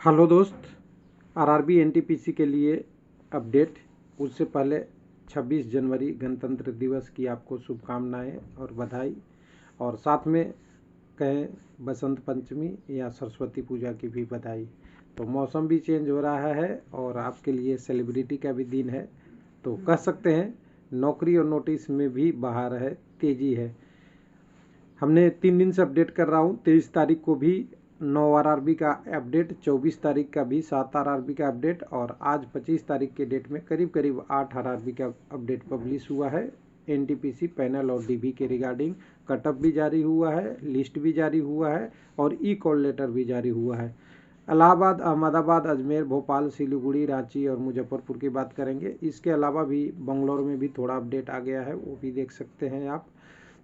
Hello दोस्त, RRB NTPC के लिए अपडेट। उससे पहले 26 जनवरी गणतंत्र दिवस की आपको शुभकामनाएं और बधाई, और साथ में कहें बसंत पंचमी या सरस्वती पूजा की भी बधाई। तो मौसम भी चेंज हो रहा है और आपके लिए सेलिब्रिटी का भी दिन है, तो कह सकते हैं नौकरी और नोटिस में भी बहार है, तेज़ी है। हमने 3 दिन से अपडेट कर रहा हूँ। 23 तारीख को भी 9 आरआरबी का अपडेट, 24 तारीख का भी 7 आरआरबी का अपडेट, और आज 25 तारीख के डेट में करीब करीब 8 आरआरबी का अपडेट पब्लिश हुआ है एनटीपीसी पैनल और डीबी के रिगार्डिंग। कटअप भी जारी हुआ है, लिस्ट भी जारी हुआ है और ई कॉल लेटर भी जारी हुआ है। इलाहाबाद, अहमदाबाद, अजमेर, भोपाल, सिलीगुड़ी, रांची और मुजफ्फरपुर की बात करेंगे। इसके अलावा भी बंगलौर में भी थोड़ा अपडेट आ गया है, वो भी देख सकते हैं आप।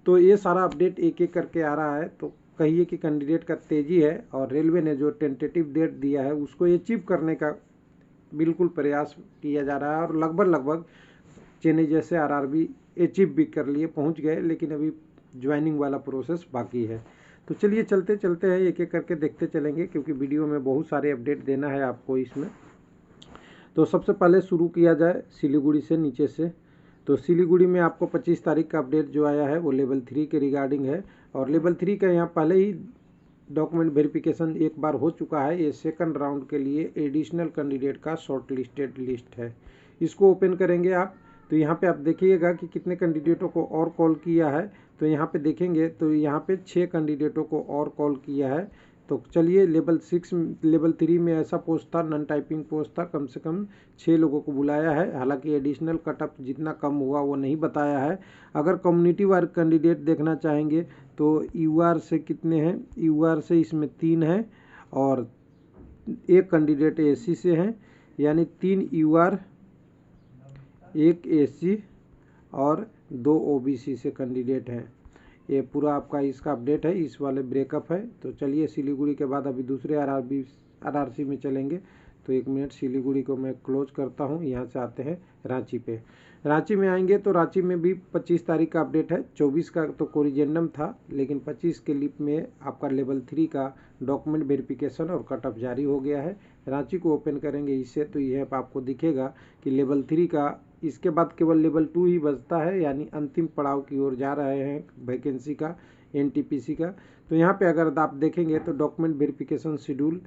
तो ये सारा अपडेट एक एक करके आ रहा है। तो कहिए कि कैंडिडेट का तेज़ी है और रेलवे ने जो टेंटेटिव डेट दिया है उसको अचीव करने का बिल्कुल प्रयास किया जा रहा है, और लगभग चेन्नई जैसे आरआरबी अचीव भी कर लिए, पहुंच गए, लेकिन अभी ज्वाइनिंग वाला प्रोसेस बाकी है। तो चलिए चलते चलते हैं, एक एक करके देखते चलेंगे, क्योंकि वीडियो में बहुत सारे अपडेट देना है आपको इसमें। तो सबसे पहले शुरू किया जाए सिलीगुड़ी से, नीचे से। तो सिलीगुड़ी में आपको 25 तारीख का अपडेट जो आया है वो लेवल 3 के रिगार्डिंग है, और लेवल 3 का यहाँ पहले ही डॉक्यूमेंट वेरिफिकेशन एक बार हो चुका है। ये सेकंड राउंड के लिए एडिशनल कैंडिडेट का शॉर्ट लिस्टेड लिस्ट है। इसको ओपन करेंगे आप, तो यहाँ पे आप देखिएगा कि कितने कैंडिडेटों को और कॉल किया है। तो यहाँ पे देखेंगे तो यहाँ पे 6 कैंडिडेटों को और कॉल किया है। तो चलिए, लेवल 3 में ऐसा पोस्ट था, नॉन टाइपिंग पोस्ट था, कम से कम 6 लोगों को बुलाया है। हालांकि एडिशनल कटअप जितना कम हुआ वो नहीं बताया है। अगर कम्युनिटी वार कैंडिडेट देखना चाहेंगे तो यूआर से कितने हैं, यूआर से इसमें 3 हैं और एक कैंडिडेट एससी से हैं, यानी 3 यूआर, 1 एससी और 2 ओबीसी से कैंडिडेट हैं। ये पूरा आपका इसका अपडेट है, इस वाले ब्रेकअप है। तो चलिए, सिलीगुड़ी के बाद अभी दूसरे आरआरसी में चलेंगे। तो 1 मिनट, सिलीगुड़ी को मैं क्लोज करता हूँ। यहाँ से आते हैं रांची पे। रांची में आएंगे तो रांची में भी 25 तारीख का अपडेट है। 24 का तो कोरिजेंडम था, लेकिन 25 के लिप में आपका लेवल 3 का डॉक्यूमेंट वेरिफिकेशन और कटअप जारी हो गया है। रांची को ओपन करेंगे इससे, तो यह आपको दिखेगा कि लेवल 3 का इसके बाद केवल लेवल 2 ही बचता है, यानी अंतिम पड़ाव की ओर जा रहे हैं वैकेंसी का, एनटीपीसी का। तो यहाँ पे अगर आप देखेंगे तो डॉक्यूमेंट वेरिफिकेशन शेड्यूल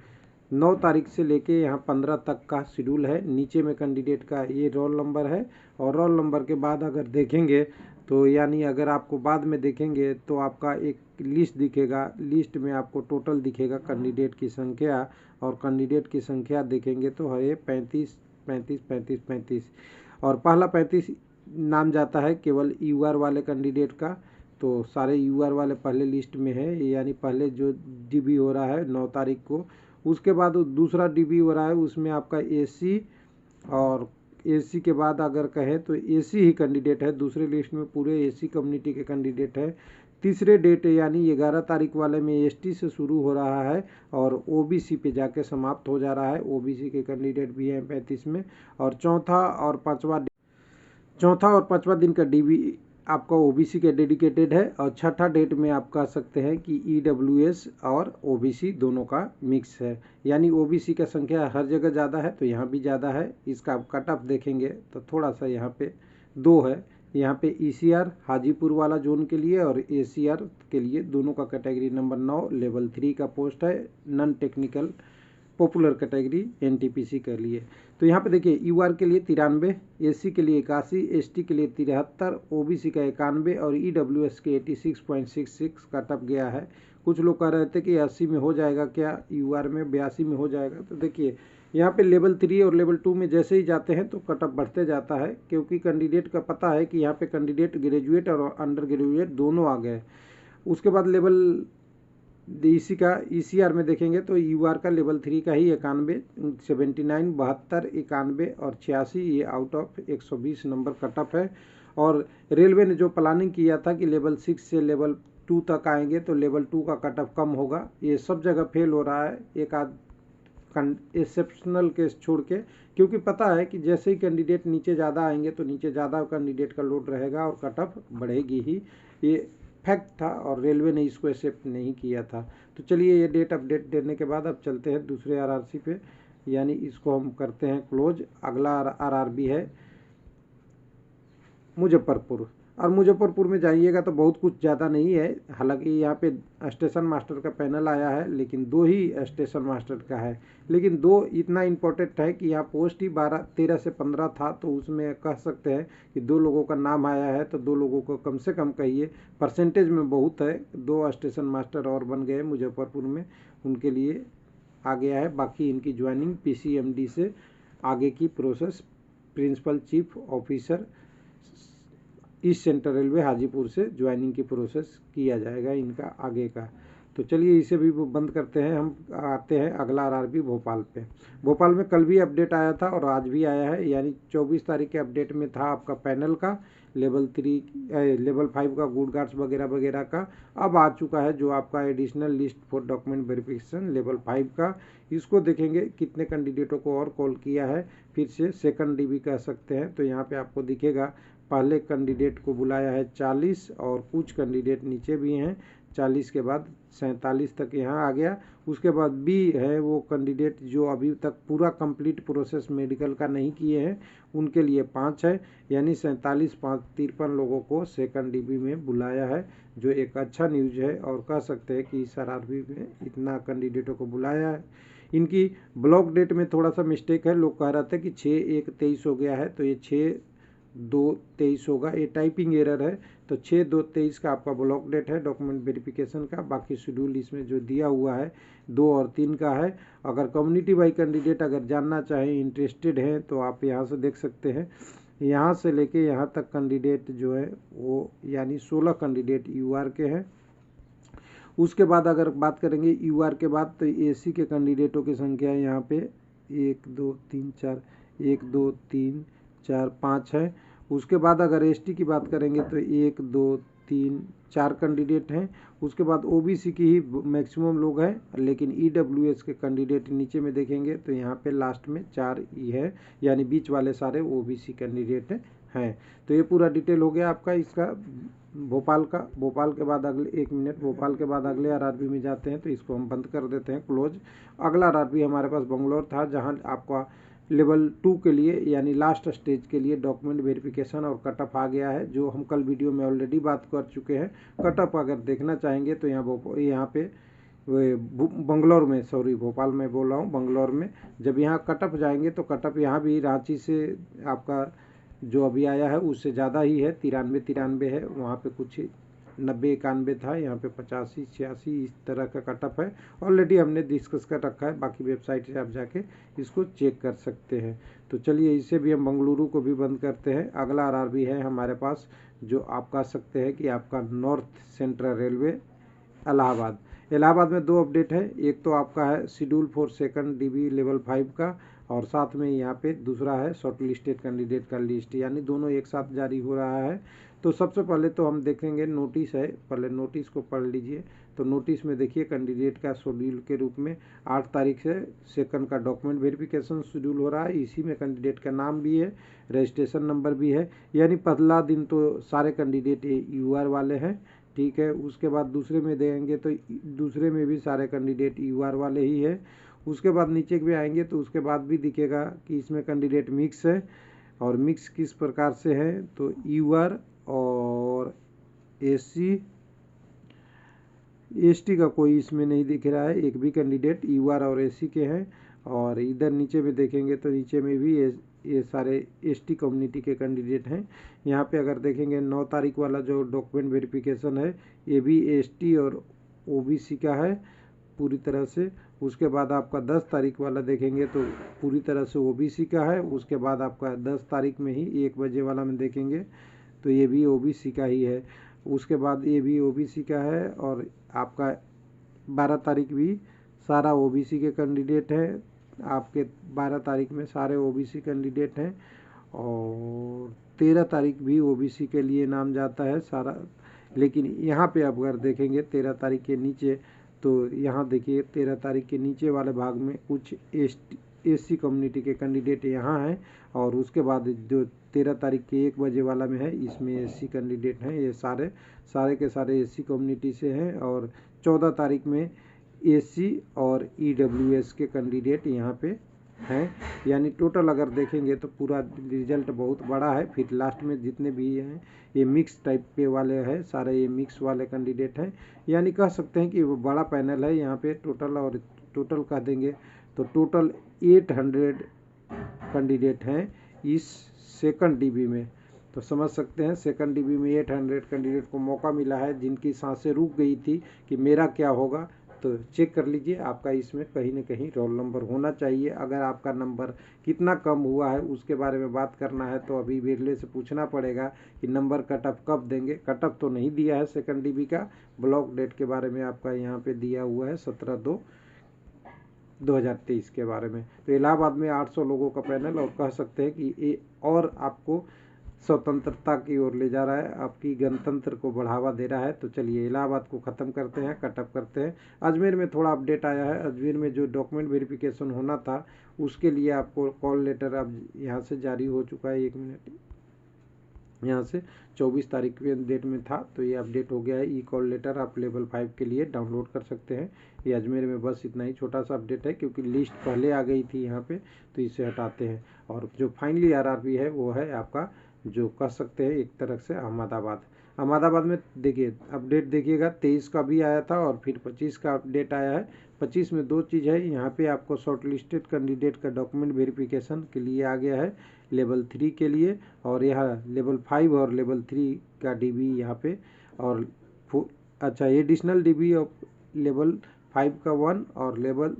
9 तारीख से लेके यहाँ 15 तक का शेड्यूल है। नीचे में कैंडिडेट का ये रोल नंबर है, और रोल नंबर के बाद अगर देखेंगे तो यानी अगर आपको बाद में देखेंगे तो आपका एक लिस्ट दिखेगा। लिस्ट में आपको टोटल दिखेगा कैंडिडेट की संख्या, और कैंडिडेट की संख्या देखेंगे तो है 35 35 35 35, और पहला 35 नाम जाता है केवल यूआर वाले कैंडिडेट का। तो सारे यूआर वाले पहले लिस्ट में है, यानी पहले जो डीबी हो रहा है 9 तारीख को। उसके बाद दूसरा डीबी हो रहा है, उसमें आपका एसी, और एसी के बाद अगर कहें तो एसी ही कैंडिडेट है। दूसरे लिस्ट में पूरे एसी कम्युनिटी के कैंडिडेट है। तीसरे डेट यानी 11 तारीख वाले में एसटी से शुरू हो रहा है और ओबीसी पे जाके समाप्त हो जा रहा है। ओबीसी के कैंडिडेट भी हैं 35 में। और चौथा और पांचवा दिन का डीबी आपका ओबीसी के डेडिकेटेड है, और छठा डेट में आप कह सकते हैं कि ईडब्ल्यूएस और ओबीसी दोनों का मिक्स है, यानी ओबीसी का संख्या हर जगह ज़्यादा है तो यहाँ भी ज़्यादा है। इसका कट ऑफ देखेंगे तो थोड़ा सा यहाँ पे 2 है। यहाँ पे ईसीआर हाजीपुर वाला जोन के लिए और एसीआर के लिए, दोनों का कैटेगरी नंबर 9 लेवल 3 का पोस्ट है, non technical popular category NTPC के लिए। तो यहाँ पे देखिए, यूआर के लिए 93, एससी के लिए 81, एसटी के लिए 73, ओबीसी का 91 और ईडब्ल्यूएस के 86.66 का टप गया है। कुछ लोग कह रहे थे कि 80 में हो जाएगा क्या, यूआर में 82 में हो जाएगा। तो देखिए, यहाँ पे लेवल 3 और लेवल 2 में जैसे ही जाते हैं तो कटअप बढ़ते जाता है, क्योंकि कैंडिडेट का पता है कि यहाँ पे कैंडिडेट ग्रेजुएट और अंडर ग्रेजुएट दोनों आ गए। उसके बाद लेवल इसी का ईसीआर में देखेंगे तो यूआर का लेवल 3 का ही 91, 79, 72, 91 और 86, ये आउट ऑफ 120 नंबर कटअप है। और रेलवे ने जो प्लानिंग किया था कि लेवल 6 से लेवल 2 तक आएंगे तो लेवल 2 का कटअप कम होगा, ये सब जगह फेल हो रहा है, एक आध एक्सेप्शनल केस छोड़ के। क्योंकि पता है कि जैसे ही कैंडिडेट नीचे ज़्यादा आएंगे तो नीचे ज़्यादा कैंडिडेट का लोड रहेगा और कटअप बढ़ेगी ही। ये फैक्ट था और रेलवे ने इसको एक्सेप्ट नहीं किया था। तो चलिए ये डेट अपडेट देने के बाद अब चलते हैं दूसरे आरआरसी पे, यानी इसको हम करते हैं क्लोज। अगला आरआरबी है मुजफ्फरपुर। और मुजफ्फरपुर में जाइएगा तो बहुत कुछ ज़्यादा नहीं है, हालांकि यहाँ पे स्टेशन मास्टर का पैनल आया है, लेकिन 2 ही स्टेशन मास्टर का है। लेकिन 2 इतना इम्पोर्टेंट है कि यहाँ पोस्ट ही 13 से 15 था, तो उसमें कह सकते हैं कि 2 लोगों का नाम आया है, तो 2 लोगों को कम से कम कहिए, परसेंटेज में बहुत है। 2 स्टेशन मास्टर और बन गए मुजफ्फरपुर में, उनके लिए आ गया है। बाकी इनकी ज्वाइनिंग PCMD से आगे की process principal chief officer east central railway Hajipur से ज्वाइनिंग की प्रोसेस किया जाएगा इनका आगे का। तो चलिए इसे भी बंद करते हैं। हम आते हैं अगला आरआरबी भोपाल पे। भोपाल में कल भी अपडेट आया था और आज भी आया है, यानी 24 तारीख के अपडेट में था आपका पैनल का लेवल 5 का गुड गार्ड्स वगैरह वगैरह का। अब आ चुका है जो आपका additional list for document verification level 5 का। इसको देखेंगे कितने कैंडिडेटों को और कॉल किया है, फिर से सेकंड DB कह सकते हैं। तो यहाँ पे आपको दिखेगा पहले कैंडिडेट को बुलाया है 40 और कुछ कैंडिडेट नीचे भी हैं, 40 के बाद 47 तक यहाँ आ गया। उसके बाद भी है वो कैंडिडेट जो अभी तक पूरा कंप्लीट प्रोसेस मेडिकल का नहीं किए हैं, उनके लिए 5 है, यानी 47 5 53 लोगों को सेकंड DB में बुलाया है, जो एक अच्छा न्यूज है। और कह सकते हैं कि इस आरआरबी में इतना कैंडिडेटों को बुलाया है। इनकी ब्लॉक डेट में थोड़ा सा मिस्टेक है, लोग कह रहे थे कि 6/1/23 हो गया है, तो ये 6/2/23 होगा, ये टाइपिंग एरर है। तो 6/2/23 का आपका ब्लॉक डेट है डॉक्यूमेंट वेरिफिकेशन का। बाकी शेड्यूल इसमें जो दिया हुआ है 2 और 3 का है। अगर कम्युनिटी वाइज कैंडिडेट अगर जानना चाहें, इंटरेस्टेड हैं, तो आप यहाँ से देख सकते हैं। यहाँ से लेके यहाँ तक कैंडिडेट जो है वो यानी 16 कैंडिडेट UR के हैं। उसके बाद अगर बात करेंगे UR के बाद, तो AC के कैंडिडेटों की संख्या यहाँ पे 1 2 3 4 1 2 3 4 5 है। उसके बाद अगर ST की बात करेंगे तो 1 2 3 4 कैंडिडेट हैं। उसके बाद OBC की ही मैक्सिमम लोग हैं, लेकिन EWS के कैंडिडेट नीचे में देखेंगे तो यहाँ पे लास्ट में 4 ही है, यानी बीच वाले सारे OBC कैंडिडेट हैं। तो ये पूरा डिटेल हो गया आपका इसका भोपाल का। भोपाल के बाद अगले 1 मिनट, भोपाल के बाद अगले आरआरबी में जाते हैं, तो इसको हम बंद कर देते हैं क्लोज। अगला आरआरबी हमारे पास बंगलौर था, जहाँ आपका लेवल 2 के लिए यानी लास्ट स्टेज के लिए डॉक्यूमेंट वेरिफिकेशन और कटअप आ गया है, जो हम कल वीडियो में ऑलरेडी बात कर चुके हैं। कटअप अगर देखना चाहेंगे तो यहाँ पे बंगलौर में, सॉरी भोपाल में बोल रहा हूँ, बंगलौर में जब यहाँ कटअप जाएंगे तो कटअप यहाँ भी रांची से आपका जो अभी आया है उससे ज़्यादा ही है, 93 है। वहाँ पे कुछ 90-91 था, यहाँ पे 85-86 इस तरह का कटअप है। ऑलरेडी हमने डिस्कस कर रखा है, बाकी वेबसाइट से आप जाके इसको चेक कर सकते हैं। तो चलिए इसे भी हम बेंगलुरु को भी बंद करते हैं। अगला आरआरबी है हमारे पास, जो आप कह सकते हैं कि आपका north central railway Allahabad. Allahabad में 2 अपडेट है, एक तो आपका है schedule for second DB level 5 का, और साथ में यहाँ पे दूसरा है शॉर्ट लिस्टेड कैंडिडेट का लिस्ट, यानी दोनों एक साथ जारी हो रहा है। तो सबसे पहले तो हम देखेंगे नोटिस है, पहले नोटिस को पढ़ लीजिए। तो नोटिस में देखिए कैंडिडेट का शेड्यूल के रूप में 8 तारीख से सेकंड का डॉक्यूमेंट वेरिफिकेशन शेड्यूल हो रहा है। इसी में कैंडिडेट का नाम भी है, रजिस्ट्रेशन नंबर भी है, यानी पहला दिन तो सारे कैंडिडेट UR वाले हैं, ठीक है। उसके बाद दूसरे में देंगे तो दूसरे में भी सारे कैंडिडेट UR वाले ही है। उसके बाद नीचे भी आएंगे तो उसके बाद भी दिखेगा कि इसमें कैंडिडेट मिक्स है, और मिक्स किस प्रकार से है तो UR और SC ST का कोई इसमें नहीं दिख रहा है, एक भी कैंडिडेट UR और SC के हैं। और इधर नीचे में देखेंगे तो नीचे में भी ये सारे ST कम्युनिटी के कैंडिडेट हैं। यहाँ पे अगर देखेंगे 9 तारीख वाला जो डॉक्यूमेंट वेरिफिकेशन है, ये भी ST और OBC का है पूरी तरह से। उसके बाद आपका 10 तारीख वाला देखेंगे तो पूरी तरह से OBC का है। उसके बाद आपका 10 तारीख में ही 1 बजे वाला में देखेंगे तो ये भी OBC का ही है। उसके बाद ये भी OBC का है, और आपका 12 तारीख भी सारा OBC के कैंडिडेट हैं। आपके 12 तारीख में सारे OBC कैंडिडेट हैं, और 13 तारीख भी OBC के लिए नाम जाता है सारा। लेकिन यहाँ पे अब अगर देखेंगे 13 तारीख के नीचे, तो यहाँ देखिए 13 तारीख के नीचे वाले भाग में कुछ एससी कम्युनिटी के कैंडिडेट यहाँ हैं, और उसके बाद जो 13 तारीख के 1 बजे वाला में है इसमें एससी कैंडिडेट हैं। ये सारे के सारे एससी कम्युनिटी से हैं, और 14 तारीख में एससी और ईडब्ल्यूएस के कैंडिडेट यहाँ पे हैं। यानी टोटल अगर देखेंगे तो पूरा रिजल्ट बहुत बड़ा है। फिर लास्ट में जितने भी हैं ये मिक्स टाइप के वाले हैं, सारे ये मिक्स वाले कैंडिडेट हैं। यानी कह सकते हैं कि वो बड़ा पैनल है यहाँ पे टोटल, और टोटल कह देंगे तो टोटल 800 कैंडिडेट हैं इस सेकंड डीबी में। तो समझ सकते हैं सेकंड डीबी में 800 कैंडिडेट को मौका मिला है, जिनकी सांसें रुक गई थी कि मेरा क्या होगा। तो चेक कर लीजिए, आपका इसमें कहीं न कहीं रोल नंबर होना चाहिए। अगर आपका नंबर कितना कम हुआ है उसके बारे में बात करना है तो अभी बिरले से पूछना पड़ेगा कि नंबर कट ऑफ कब देंगे। कट ऑफ तो नहीं दिया है सेकंड डीबी का, ब्लॉक डेट के बारे में आपका यहाँ पे दिया हुआ है 17/2/2023 के बारे में। तो इलाहाबाद में 800 लोगों का पैनल, और कह सकते हैं कि ये और आपको स्वतंत्रता की ओर ले जा रहा है, आपकी गणतंत्र को बढ़ावा दे रहा है। तो चलिए इलाहाबाद को ख़त्म करते हैं, कटअप करते हैं। अजमेर में थोड़ा अपडेट आया है। अजमेर में जो डॉक्यूमेंट वेरिफिकेशन होना था उसके लिए आपको कॉल लेटर अब यहाँ से जारी हो चुका है। 1 मिनट, यहाँ से 24 तारीख के डेट में था, तो ये अपडेट हो गया है। ई कॉल लेटर आप लेवल 5 के लिए डाउनलोड कर सकते हैं। ये अजमेर में बस इतना ही छोटा सा अपडेट है, क्योंकि लिस्ट पहले आ गई थी यहाँ पे, तो इसे हटाते हैं। और जो फाइनली आरआरबी है वो है आपका, जो कह सकते हैं एक तरह से अहमदाबाद में देखिए अपडेट देखिएगा, 23 का भी आया था और फिर 25 का अपडेट आया है। 25 में 2 चीज़ है, यहाँ पे आपको शॉर्ट लिस्टेड कैंडिडेट का डॉक्यूमेंट वेरिफिकेशन के लिए आ गया है लेवल 3 के लिए, और यहाँ लेवल 5 और लेवल 3 का डीबी यहाँ पे, और अच्छा एडिशनल डीबी ऑफ लेवल 5 का 1 और लेवल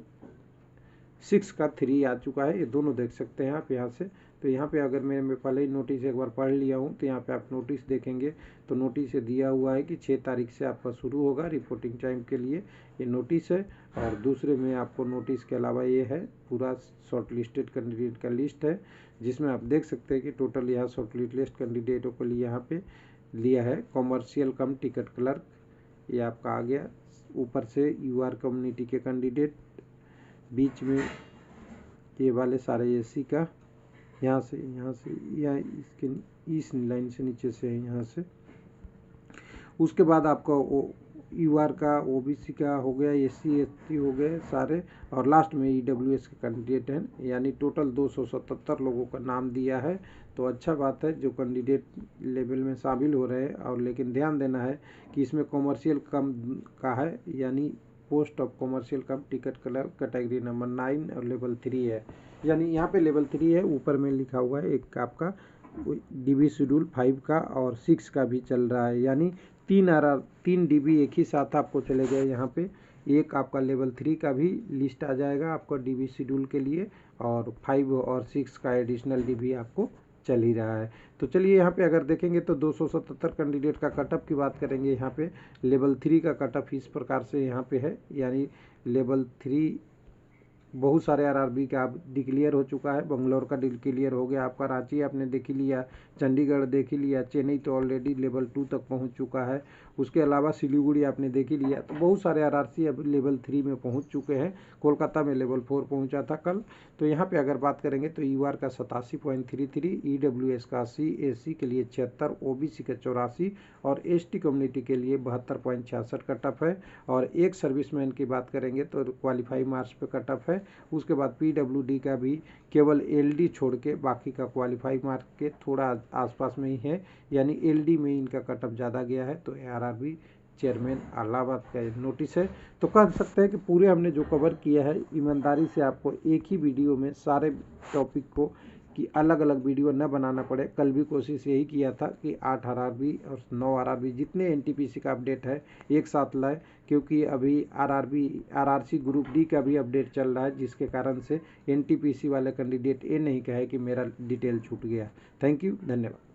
6 का 3 आ चुका है। ये दोनों देख सकते हैं आप यहाँ से। तो यहाँ पे अगर मैं पहले ही नोटिस एक बार पढ़ लिया हूँ, तो यहाँ पे आप नोटिस देखेंगे तो नोटिस दिया हुआ है कि 6 तारीख से आपका शुरू होगा रिपोर्टिंग टाइम के लिए, ये नोटिस है। और दूसरे में आपको नोटिस के अलावा ये है पूरा शॉर्ट लिस्टेड कैंडिडेट का लिस्ट है, जिसमें आप देख सकते हैं कि टोटल यहाँ शॉर्ट लिस्ट कैंडिडेटों के लिए यहाँ पे लिया है कॉमर्शियल कम टिकट क्लर्क, ये आपका आ गया। ऊपर से यूआर कम्युनिटी के कैंडिडेट, बीच में ये वाले सारे एससी का, यहाँ से या इसके इस लाइन से नीचे से है यहाँ से। उसके बाद आपका यूआर का, ओबीसी का हो गया, एससी एसटी हो गए सारे, और लास्ट में ईडब्ल्यूएस के कैंडिडेट हैं। यानी टोटल 277 लोगों का नाम दिया है। तो अच्छा बात है जो कैंडिडेट लेवल में शामिल हो रहे हैं। और लेकिन ध्यान देना है कि इसमें कॉमर्शियल कम का है, यानी post of commercial come ticket clerk category number 9 और लेवल 3 है। यानी यहाँ पे लेवल 3 है, ऊपर में लिखा हुआ है एक आपका डीबी शेड्यूल 5 का और 6 का भी चल रहा है। यानी 3 डीबी एक ही साथ आपको चले गए यहाँ पे। एक आपका लेवल 3 का भी लिस्ट आ जाएगा आपका डीबी शेड्यूल के लिए, और 5 और 6 का एडिशनल डीबी आपको चल ही रहा है। तो चलिए यहाँ पे अगर देखेंगे तो 277 कैंडिडेट का कटअप की बात करेंगे। यहाँ पे लेवल 3 का कटअप इस प्रकार से यहाँ पे है, यानी लेवल 3 बहुत सारे आरआरबी का आप डिक्लेयर हो चुका है। बंगलौर का डिक्लेयर हो गया आपका, रांची आपने देख ही लिया, चंडीगढ़ देख ही लिया, चेन्नई तो ऑलरेडी लेवल 2 तक पहुंच चुका है। उसके अलावा सिलीगुड़ी आपने देख ही लिया। तो बहुत सारे आरआरसी अब लेवल 3 में पहुंच चुके हैं। कोलकाता में लेवल 4 पहुंचा था कल। तो यहाँ पे अगर बात करेंगे तो यूआर का 87.33, ईडब्ल्यूएस का 80, एससी के लिए 76, ओबीसी का 84 और एसटी कम्युनिटी के लिए 72.66 कटअप है। और एक सर्विसमैन की बात करेंगे तो क्वालिफाई मार्क्स पे कटअप है। उसके बाद पीडब्ल्यूडी का भी केवल एलडी छोड़ के बाकी का क्वालिफाई मार्क के थोड़ा आसपास में ही है, यानी एलडी में इनका कटअप ज़्यादा गया है। तो आरआरबी चेयरमैन इलाहाबाद का नोटिस है। तो कह सकते हैं कि पूरे हमने जो कवर किया है ईमानदारी से आपको एक ही वीडियो में सारे टॉपिक को, कि अलग अलग वीडियो न बनाना पड़े। कल भी कोशिश यही किया था कि 8 आरआरबी और 9 आरआरबी जितने एनटीपीसी का अपडेट है एक साथ लाए, क्योंकि अभी आरआरसी ग्रुप डी का भी अपडेट चल रहा है, जिसके कारण से एनटीपीसी वाले कैंडिडेट ये नहीं कहे कि मेरा डिटेल छूट गया। थैंक यू, धन्यवाद।